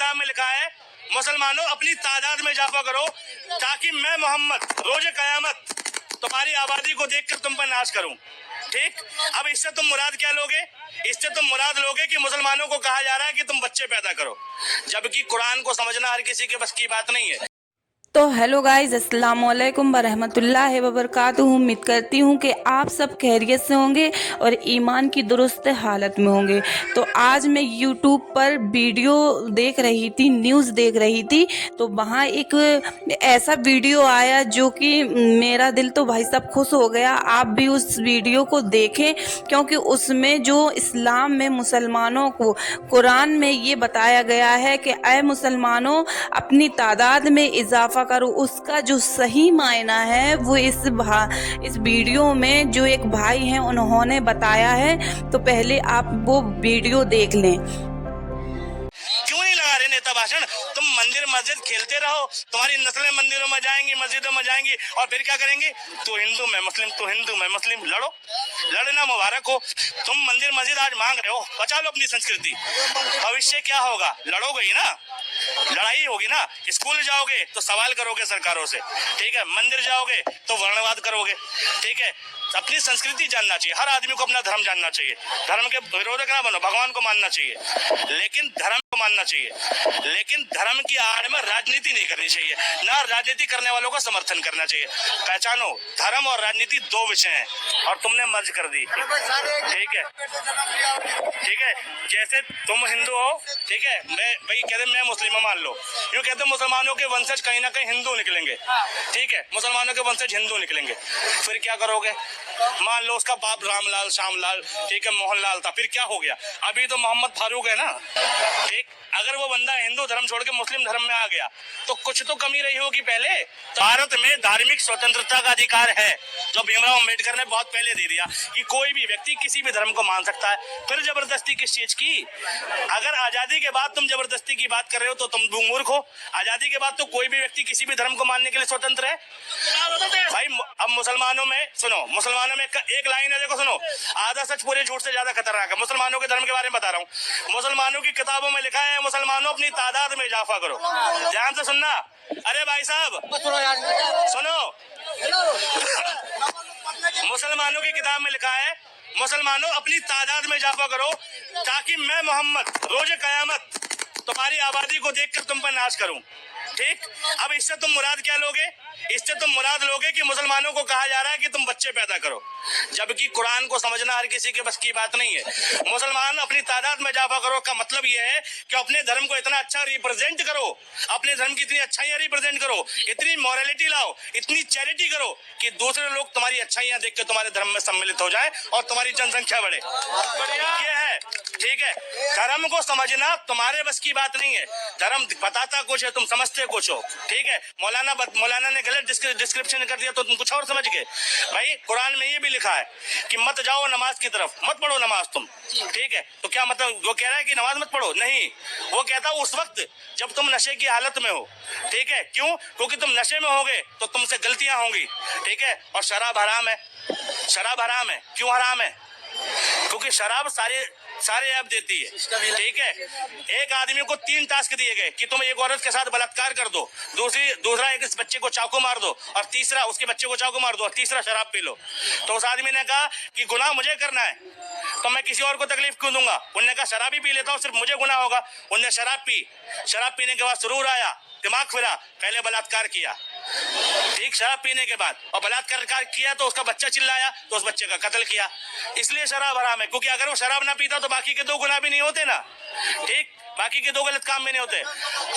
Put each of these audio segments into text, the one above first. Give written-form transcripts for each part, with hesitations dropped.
किताब में लिखा है, मुसलमानों अपनी तादाद में इजाफा करो ताकि मैं मोहम्मद रोज कयामत तुम्हारी आबादी को देखकर तुम पर नाश करूं। ठीक, अब इससे तुम मुराद क्या लोगे? इससे तुम मुराद लोगे कि मुसलमानों को कहा जा रहा है कि तुम बच्चे पैदा करो, जबकि कुरान को समझना हर किसी के बस की बात नहीं है। तो हेलो गाइज, अस्सलाम वालेकुम वरहमतुल्लाहि वबरकातुहू। उम्मीद करती हूँ कि आप सब खैरियत से होंगे और ईमान की दुरुस्त हालत में होंगे। तो आज मैं यूट्यूब पर वीडियो देख रही थी, न्यूज़ देख रही थी, तो वहाँ एक ऐसा वीडियो आया जो कि मेरा दिल तो भाई साहब खुश हो गया। आप भी उस वीडियो को देखें, क्योंकि उसमें जो इस्लाम में मुसलमानों को कुरान में ये बताया गया है कि ऐ मुसलमानों अपनी तादाद में इजाफा करो, उसका जो सही मायना है वो इस वीडियो में जो एक भाई हैं उन्होंने बताया है। तो पहले आप वो वीडियो देख लें। क्यों नहीं लगा रहे नेता भाषण? तुम मंदिर मस्जिद खेलते रहो, तुम्हारी नस्लें मंदिरों में जाएंगी, मस्जिदों में जाएंगी, और फिर क्या करेंगे? तू हिंदू मैं मुस्लिम, तू हिंदू मैं मुस्लिम। लड़ो, लड़ना मुबारक हो। तुम मंदिर मस्जिद आज मांग रहे हो, बचा लो अपनी संस्कृति। भविष्य क्या होगा? लड़ोगे ही ना, लड़ाई होगी ना। स्कूल जाओगे तो सवाल करोगे सरकारों से, ठीक है। मंदिर जाओगे तो वर्णवाद करोगे, ठीक है। अपनी संस्कृति जानना चाहिए, हर आदमी को अपना धर्म जानना चाहिए। धर्म के विरोधक ना बनो, भगवान को मानना चाहिए, लेकिन धर्म को मानना चाहिए, लेकिन धर्म की आड़ में राजनीति नहीं करनी चाहिए, ना राजनीति करने वालों का समर्थन करना चाहिए। पहचानो, धर्म और राजनीति दो विषय हैं और तुमने मर्ज कर दी, ठीक है, ठीक है। जैसे तुम हिंदू हो, ठीक है, मैं भाई कहते मैं मुस्लिम हूं, मान लो, यूं कहते मुसलमानों के वंशज कहीं ना कहीं हिंदू निकलेंगे, ठीक है, मुसलमानों के वंशज हिंदू निकलेंगे, फिर क्या करोगे? मान लो उसका बाप रामलाल, श्यामलाल, ठीक है, मोहनलाल था, फिर क्या हो गया? अभी तो मोहम्मद फारूक है ना, ठीक। अगर वो बंदा हिंदू धर्म छोड़ के मुस्लिम धर्म में आ गया तो कुछ तो कमी रही होगी पहले। तो भारत में धार्मिक स्वतंत्रता का अधिकार है, जो भीमराव अम्बेडकर ने बहुत पहले दे दिया कि कोई भी व्यक्ति किसी भी धर्म को मान सकता है। फिर जबरदस्ती किस चीज की? अगर आजादी के बाद तुम जबरदस्ती की बात कर रहे हो तो तुम मूर्ख हो। आजादी के बाद तो कोई भी व्यक्ति किसी भी धर्म को मानने के लिए स्वतंत्र है भाई। अब मुसलमानों में सुनो, मुसलमानों में एक लाइन है, देखो सुनो, आधा सच पूरे झूठ से ज्यादा खतरनाक है। मुसलमानों के धर्म के बारे में बता रहा हूँ। मुसलमानों की किताबों में लिखा है, मुसलमानों अपनी तादाद में इजाफा करो। ध्यान से सुनना, अरे भाई साहब सुनो, मुसलमानों की किताब में लिखा है, मुसलमानों अपनी तादाद में इजाफा करो ताकि मैं मोहम्मद रोज कयामत तुम्हारी आबादी को देखकर तुम पर नाश करूं। ठीक, अब इससे तुम मुराद क्या लोगे? इससे तुम मुराद लोगे कि मुसलमानों को कहा जा रहा है कि तुम बच्चे पैदा करो, जबकि कुरान को समझना हर किसी के बस की बात नहीं है। मुसलमान अपनी तादाद में इजाफा करो का मतलब यह है कि अपने धर्म को इतना अच्छा रिप्रेजेंट करो, अपने धर्म की इतनी अच्छाइयां रिप्रेजेंट करो, इतनी मॉरलिटी लाओ, इतनी चैरिटी करो कि दूसरे लोग तुम्हारी अच्छाइयां देख के तुम्हारे धर्म में सम्मिलित हो जाए और तुम्हारी जनसंख्या बढ़े। ये है, ठीक है। धर्म को समझना तुम्हारे बस की बात नहीं है। धर्म बताता कुछ है, तुम समझते कुछ हो, ठीक है। मौलाना ने गलत डिस्क्रिप्शन कर दिया तो तुम कुछ और समझ गए। भाई कुरान में ये भी लिखा है कि मत जाओ नमाज की तरफ, मत पढ़ो नमाज तुम, ठीक है। तो क्या मतलब वो कह रहा है कि नमाज मत पढ़ो? नहीं, वो कहता उस वक्त जब तुम नशे की हालत में हो, ठीक है। क्यों? क्योंकि तुम नशे में होगे तो तुमसे गलतियां होंगी, ठीक है। और शराब हराम है, शराब हराम है। क्यों हराम है? क्योंकि शराब सारे ऐप देती है, ठीक है। एक आदमी को 3 टास्क दिए गए कि तुम एक औरत के साथ बलात्कार कर दो, दूसरा एक बच्चे को चाकू मार दो, और तीसरा उसके बच्चे को चाकू मार दो, और तीसरा शराब पी लो। तो उस आदमी ने कहा कि गुनाह मुझे करना है तो मैं किसी और को तकलीफ क्यों दूंगा? उन्होंने कहा शराब ही पी लेता हूँ, सिर्फ मुझे गुनाह होगा। उन्होंने शराब पी, शराब पीने के बाद सुरूर आया, दिमाग फिरा, पहले बलात्कार किया, ठीक, शराब पीने के बाद, और बलात्कार किया तो उसका बच्चा चिल्लाया तो उस बच्चे का कत्ल किया। इसलिए शराब हराम है, क्योंकि अगर वो शराब ना पीता तो बाकी के 2 गुनाह भी नहीं होते ना, ठीक, बाकी के 2 गलत काम भी नहीं होते।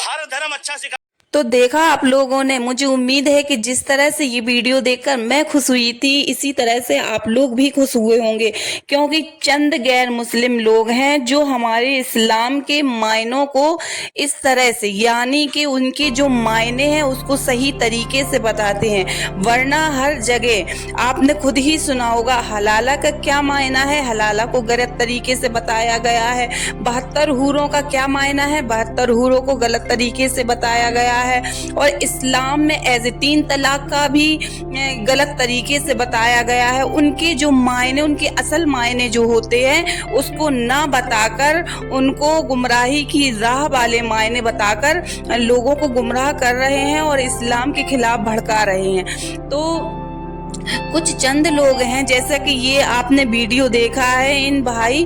हर धर्म अच्छा सिखा। तो देखा आप लोगों ने, मुझे उम्मीद है कि जिस तरह से ये वीडियो देखकर मैं खुश हुई थी, इसी तरह से आप लोग भी खुश हुए होंगे, क्योंकि चंद गैर मुस्लिम लोग हैं जो हमारे इस्लाम के मायनों को इस तरह से, यानी कि उनके जो मायने हैं उसको सही तरीके से बताते हैं। वरना हर जगह आपने खुद ही सुना होगा हलाला का क्या मायना है, हलाला को गलत तरीके से बताया गया है। 72 हूरों का क्या मायना है, 72 हूरों को गलत तरीके से बताया गया है और इस्लाम में एज ए 3 तलाक का भी गलत तरीके से बताया गया है। उनके जो मायने, उनके असल मायने जो होते हैं उसको ना बताकर, उनको गुमराही की राह वाले मायने बताकर लोगों को गुमराह कर रहे हैं और इस्लाम के खिलाफ भड़का रहे हैं। तो कुछ चंद लोग हैं, जैसा कि ये आपने वीडियो देखा है इन भाई,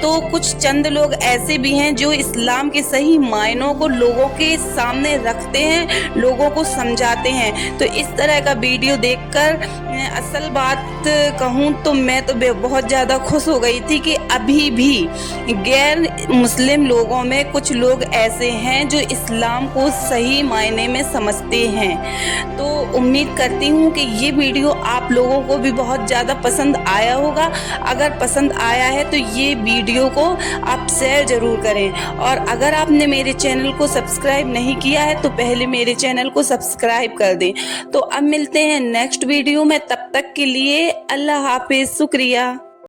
तो कुछ चंद लोग ऐसे भी हैं जो इस्लाम के सही मायनों को लोगों के सामने रखते हैं, लोगों को समझाते हैं। तो इस तरह का वीडियो देखकर असल बात कहूँ तो मैं तो बहुत ज़्यादा खुश हो गई थी कि अभी भी गैर मुस्लिम लोगों में कुछ लोग ऐसे हैं जो इस्लाम को सही मायने में समझते हैं। तो उम्मीद करती हूँ कि ये वीडियो आप लोगों को भी बहुत ज़्यादा पसंद आया होगा। अगर पसंद आया है तो ये वीडियो को आप शेयर ज़रूर करें, और अगर आपने मेरे चैनल को सब्सक्राइब नहीं किया है तो पहले मेरे चैनल को सब्सक्राइब कर दें। तो अब मिलते हैं नेक्स्ट वीडियो में, तब तक के लिए अल्लाह हाफिज़, शुक्रिया।